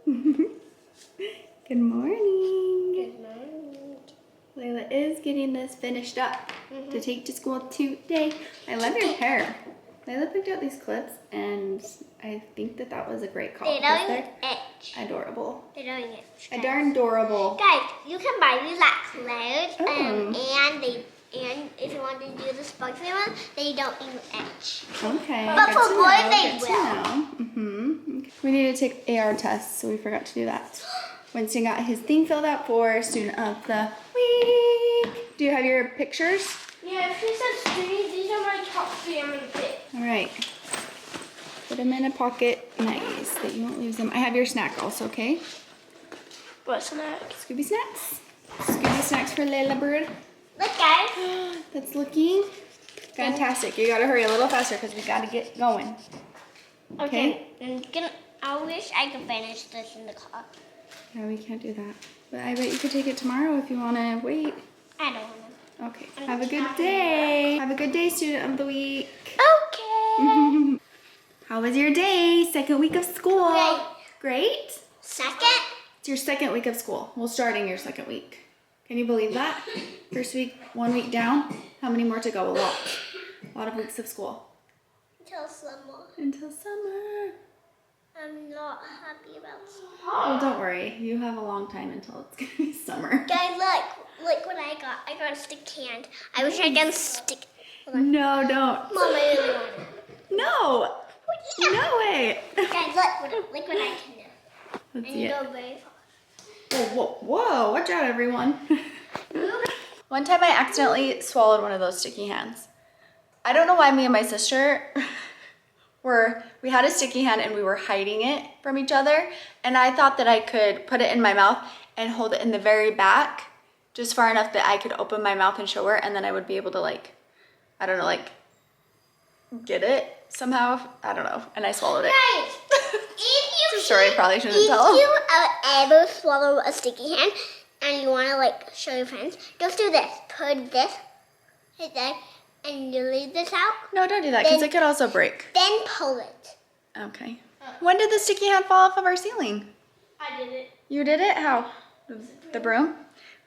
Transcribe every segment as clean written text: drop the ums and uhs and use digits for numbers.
Good morning. Good morning. Layla is getting this finished up to take to school today. I love your hair. Layla picked out these clips and I think that was a great call. They don't itch. Adorable. They don't itch. A darn adorable. Guys, you can buy these at Claire's, and if you want to do the sparkly one, they don't even itch. Okay. But for boys, they will. We need to take AR tests, so we forgot to do that. Winston got his thing filled out for Student of the Week. Do you have your pictures? Yeah, if he says 3, these are my top 3 I'm going to pick. All right. Put them in a pocket. Nice, that you won't lose them. I have your snack also, okay? What snack? Scooby snacks. Scooby snacks for Layla Bird. Look, guys. That's looking fantastic. You gotta hurry a little faster because we gotta get going. Okay. I wish I could finish this in the car. Yeah, we can't do that. But I bet you could take it tomorrow if you wanna wait. I don't want to. Okay. Have a good day. Have a good day, Student of the Week. Okay. How was your day? Second week of school. Great. Great? Second? It's your second week of school. We're starting your second week. Can you believe that? First week, 1 week down. How many more to go? A lot. A lot of weeks of school. Until summer. Until summer. I'm not happy about summer. Well, don't worry. You have a long time until it's going to be summer. Guys, look what I got. I got a stick hand. I wish I could stick. No, don't. Mom, I really want it. No. Yeah. No way. Guys, look what I can do. Let's And see you it. go very far. Whoa, watch out, everyone. One time I accidentally swallowed one of those sticky hands. I don't know why me and my sister we had a sticky hand and we were hiding it from each other. And I thought that I could put it in my mouth and hold it in the very back, just far enough that I could open my mouth and show her. And then I would be able to get it somehow. I don't know. And I swallowed it. Guys, It's a story I probably shouldn't tell. If you ever swallow a sticky hand and you want to show your friends, just do this. Put this right there and you leave this out. No, don't do that because it could also break. Then pull it. Okay. When did the sticky hand fall off of our ceiling? I did it. You did it? How? The broom?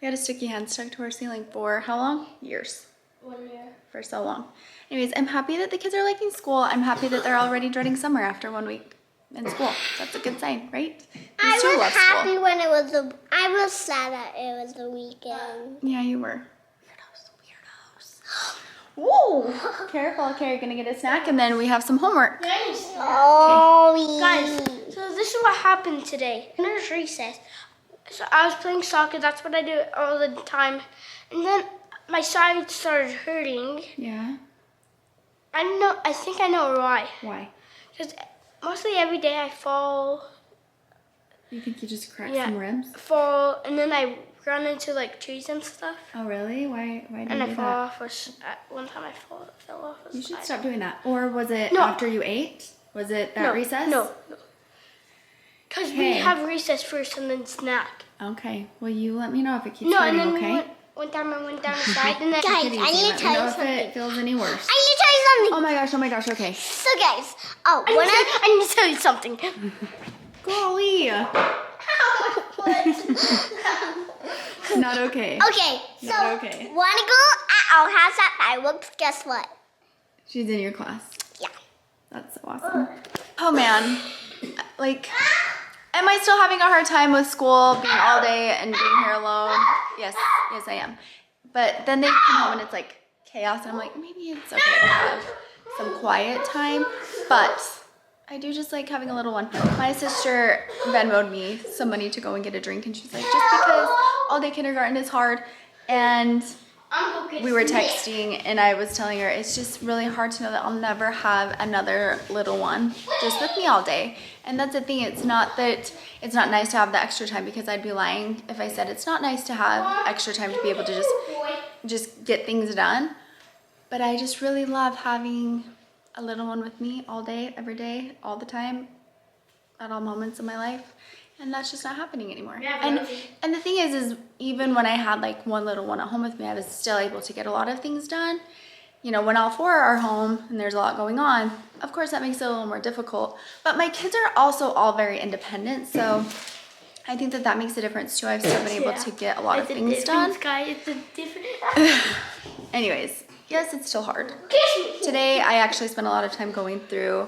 We had a sticky hand stuck to our ceiling for how long? Years. 1 year. For so long. Anyways, I'm happy that the kids are liking school. I'm happy that they're already dreading summer after 1 week in school. That's a good sign, right? I These two was love happy school. when it was I was sad that it was the weekend. Yeah, you were. Weirdos. Whoa! Careful, okay, you're gonna get a snack and then we have some homework. Oh, guys, so this is what happened today. There's recess. So I was playing soccer, that's what I do all the time. And then my side started hurting. Yeah? I think I know why. Why? Because mostly every day I fall. You think you just cracked some ribs? Fall, and then I run into trees and stuff. Oh, really? Why did And you I do fall that? off. One time I fell off. You should stop doing that. Or was it after you ate? Was it that recess? No. Because we have recess first and then snack. Okay. Well, you let me know if it keeps No, hurting, and then okay? one time I went down the side and then... Take Guys, it easy. I need to tell you Let me know if something. it feels any worse. I need to tell you something. Oh my gosh, okay. So guys, I need to tell you something. Golly. Not okay. Okay, so Not okay. wanna go at our house at fireworks? Guess what? She's in your class. Yeah. That's so awesome. Oh man. Am I still having a hard time with school, being all day and being here alone? Yes, I am. But then they come home and it's chaos and I'm like, maybe it's okay to have some quiet time. But I do just like having a little one. My sister Venmo'd me some money to go and get a drink and she's like, just because all day kindergarten is hard. And we were texting and I was telling her it's just really hard to know that I'll never have another little one just with me all day. And that's the thing, it's not that it's not nice to have the extra time, because I'd be lying if I said it's not nice to have extra time to be able to just get things done. But I just really love having a little one with me all day, every day, all the time, at all moments of my life. And that's just not happening anymore. Yeah, and the thing is even when I had one little one at home with me, I was still able to get a lot of things done. you know, when all four are home and there's a lot going on, of course that makes it a little more difficult. But my kids are also all very independent, so I think that that makes a difference too. I've still been able to get a lot of things done. It's a different. Anyways, yes, it's still hard. Today I actually spent a lot of time going through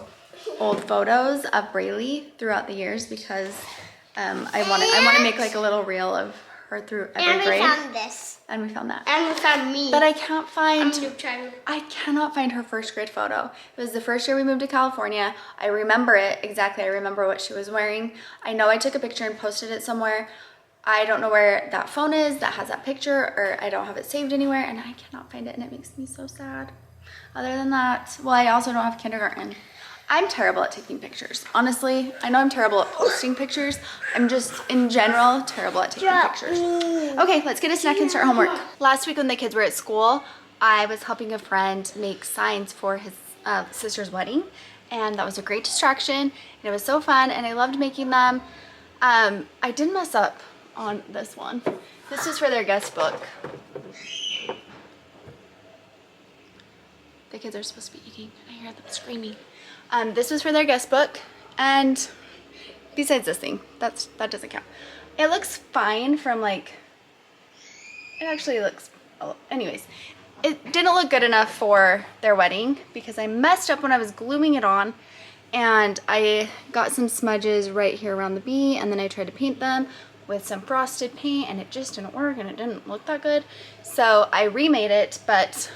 old photos of Braylee throughout the years because I want to make like a little reel of her through every grade. And we found this. And we found that. And we found me. But I can't find, I'm I cannot find her first grade photo. It was the first year we moved to California. I remember it exactly. I remember what she was wearing. I know I took a picture and posted it somewhere. I don't know where that phone is that has that picture, or I don't have it saved anywhere, and I cannot find it, and it makes me so sad. Other than that, well, I also don't have kindergarten. I'm terrible at taking pictures. Honestly, I know I'm terrible at posting pictures. I'm just, in general, terrible at taking pictures. Okay, let's get a snack and start homework. Last week when the kids were at school, I was helping a friend make signs for his sister's wedding, and that was a great distraction, and it was so fun, and I loved making them. I did mess up on this one. This is for their guest book. The kids are supposed to be eating. I hear them screaming. This was for their guest book, and besides this thing, that doesn't count. It looks fine from like, it actually looks, anyways, it didn't look good enough for their wedding because I messed up when I was gluing it on, and I got some smudges right here around the B, and then I tried to paint them with some frosted paint, and it just didn't work, and it didn't look that good. So I remade it, but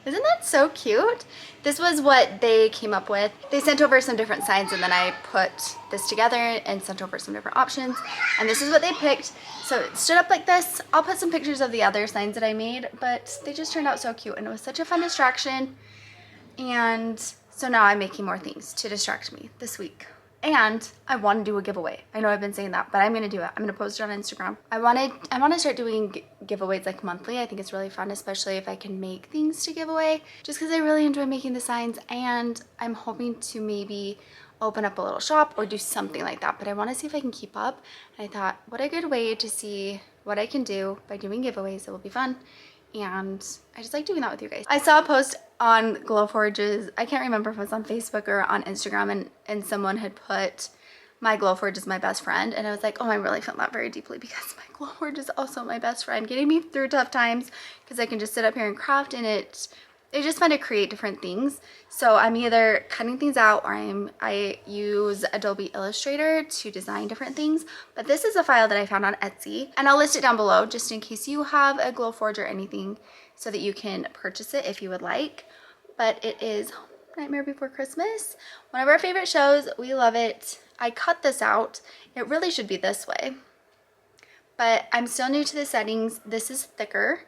isn't that so cute? This was what they came up with. They sent over some different signs, and then I put this together and sent over some different options, and this is what they picked. So it stood up like this. I'll put some pictures of the other signs that I made, but they just turned out so cute, and it was such a fun distraction. And so now I'm making more things to distract me this week. And I want to do a giveaway. I know I've been saying that, but I'm going to do it. I'm going to post it on Instagram. I want to start doing giveaways like monthly. I think it's really fun, especially if I can make things to give away, just because I really enjoy making the signs, and I'm hoping to maybe open up a little shop or do something like that, but I want to see if I can keep up. And I thought, what a good way to see what I can do by doing giveaways. It will be fun. And I just like doing that with you guys. I saw a post on Glowforge's, I can't remember if it was on Facebook or on Instagram, and someone had put, my Glowforge is my best friend, and I was like, oh, I really felt that very deeply because my Glowforge is also my best friend, getting me through tough times, because I can just sit up here and craft, and it's just fun to create different things. So I'm either cutting things out, or I use Adobe Illustrator to design different things. But this is a file that I found on Etsy, and I'll list it down below just in case you have a Glowforge or anything, so that you can purchase it if you would like. But it is Nightmare Before Christmas, one of our favorite shows. We love it. I cut this out. It really should be this way, but I'm still new to the settings. This is thicker,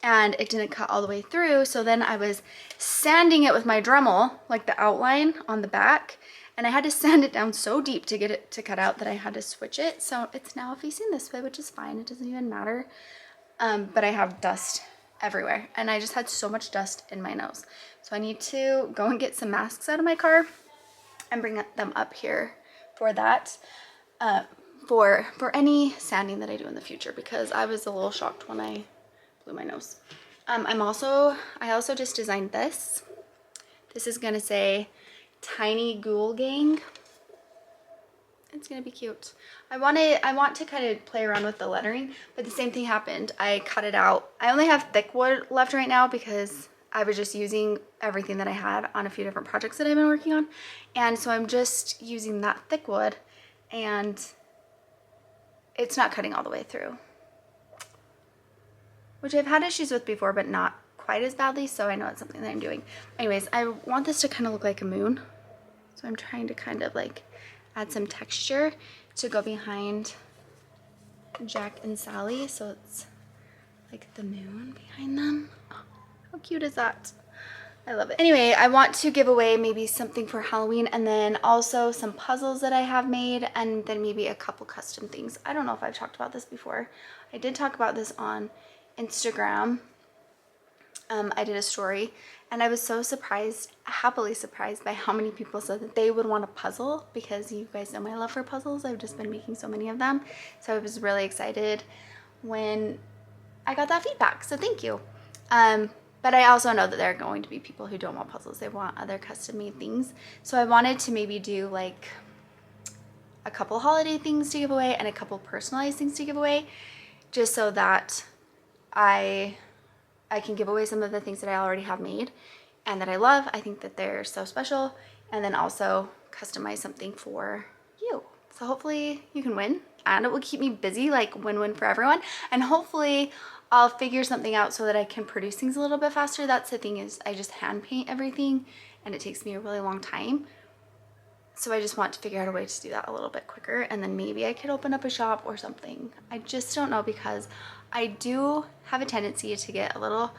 and it didn't cut all the way through, so then I was sanding it with my Dremel, like the outline on the back, and I had to sand it down so deep to get it to cut out that I had to switch it. So it's now facing this way, which is fine. It doesn't even matter. But I have dust everywhere, and I just had so much dust in my nose. So I need to go and get some masks out of my car and bring them up here for that, for any sanding that I do in the future, because I was a little shocked when I blew my nose. I also just designed this. This is gonna say Tiny Ghoul Gang. It's gonna be cute. I want to kind of play around with the lettering, but the same thing happened. I cut it out. I only have thick wood left right now because I was just using everything that I had on a few different projects that I've been working on. And so I'm just using that thick wood, and it's not cutting all the way through, which I've had issues with before, but not quite as badly, so I know it's something that I'm doing. Anyways, I want this to kind of look like a moon, so I'm trying to kind of like add some texture to go behind Jack and Sally, so it's like the moon behind them. Oh, how cute is that? I love it. Anyway, I want to give away maybe something for Halloween, and then also some puzzles that I have made, and then maybe a couple custom things. I don't know if I've talked about this before. I did talk about this on Instagram. I did a story, and I was so surprised, happily surprised, by how many people said that they would want a puzzle, because you guys know my love for puzzles. I've just been making so many of them, so I was really excited when I got that feedback, so thank you. But I also know that there are going to be people who don't want puzzles. They want other custom made things. So I wanted to maybe do like a couple holiday things to give away and a couple personalized things to give away, just so that I can give away some of the things that I already have made and that I love. I think that they're so special. And then also customize something for you. So hopefully you can win, and it will keep me busy, like win-win for everyone. And hopefully I'll figure something out so that I can produce things a little bit faster. That's the thing, is I just hand paint everything and it takes me a really long time. So I just want to figure out a way to do that a little bit quicker, and then maybe I could open up a shop or something. I just don't know, because I do have a tendency to get a little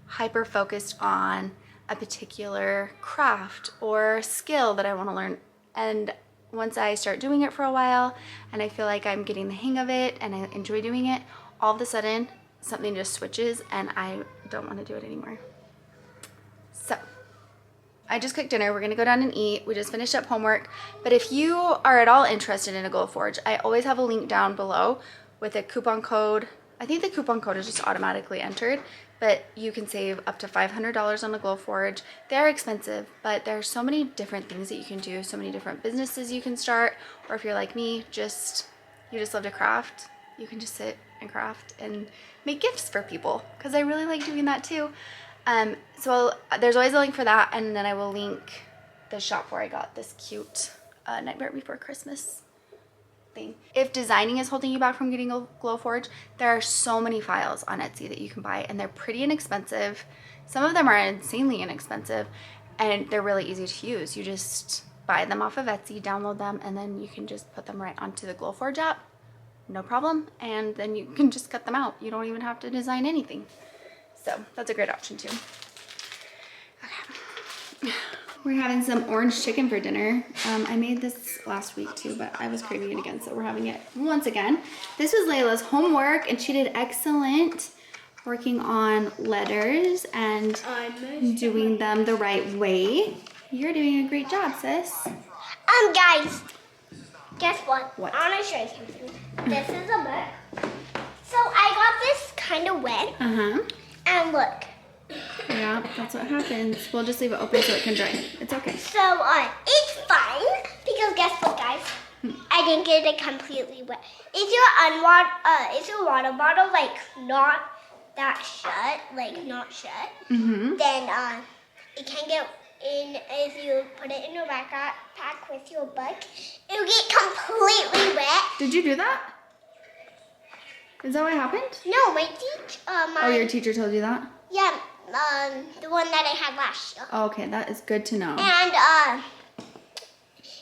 hyper focused on a particular craft or skill that I want to learn. And once I start doing it for a while and I feel like I'm getting the hang of it and I enjoy doing it, all of a sudden something just switches and I don't want to do it anymore. So I just cooked dinner. We're gonna go down and eat. We just finished up homework. But if you are at all interested in a Glowforge, I always have a link down below with a coupon code. I think the coupon code is just automatically entered, but you can save up to $500 on a Glowforge. They're expensive, but there are so many different things that you can do, so many different businesses you can start, or if you're like me, you just love to craft, you can just sit and craft and make gifts for people, because I really like doing that too. So there's always a link for that, and then I will link the shop where I got this cute Nightmare Before Christmas thing. If designing is holding you back from getting a Glowforge, there are so many files on Etsy that you can buy, and they're pretty inexpensive. Some of them are insanely inexpensive, and they're really easy to use. You just buy them off of Etsy, download them, and then you can just put them right onto the Glowforge app, no problem, and then you can just cut them out. You don't even have to design anything. So that's a great option too. Okay. We're having some orange chicken for dinner. I made this last week too, but I was craving it again, so we're having it once again. This was Layla's homework, and she did excellent working on letters and doing them the right way. You're doing a great job, sis. Guys, guess what? What? I want to show you something. This is a book. So I got this kind of wet. And look. Yeah, that's what happens. We'll just leave it open so it can dry. It's okay. So it's fine, because guess what, guys? I didn't get it completely wet. Is your water bottle like not that shut, like not shut? Then it can get in. If you put it in your backpack with your book, it'll get completely wet. Did you do that? Is that what happened? No, my teacher. Oh, your teacher told you that? Yeah, the one that I had last year. Oh, okay, that is good to know. And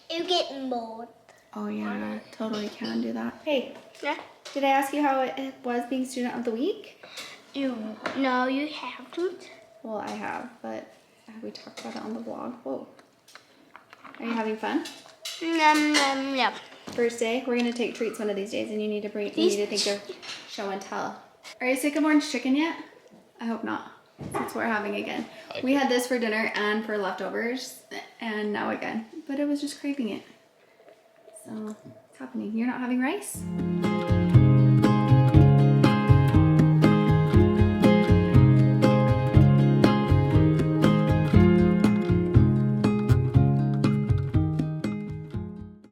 it'll get mold. Oh yeah, totally can do that. Hey, Yeah. did I ask you how it was being student of the week? No, you haven't. Well, I have, but have we talked about it on the vlog? Whoa. Are you having fun? Yeah. First day, we're gonna take treats one of these days, and you need to think of show and tell. Are you sick of orange chicken yet? I hope not. That's what we're having again. We had this for dinner and for leftovers, and now again. But I was just craving it. So it's happening. You're not having rice?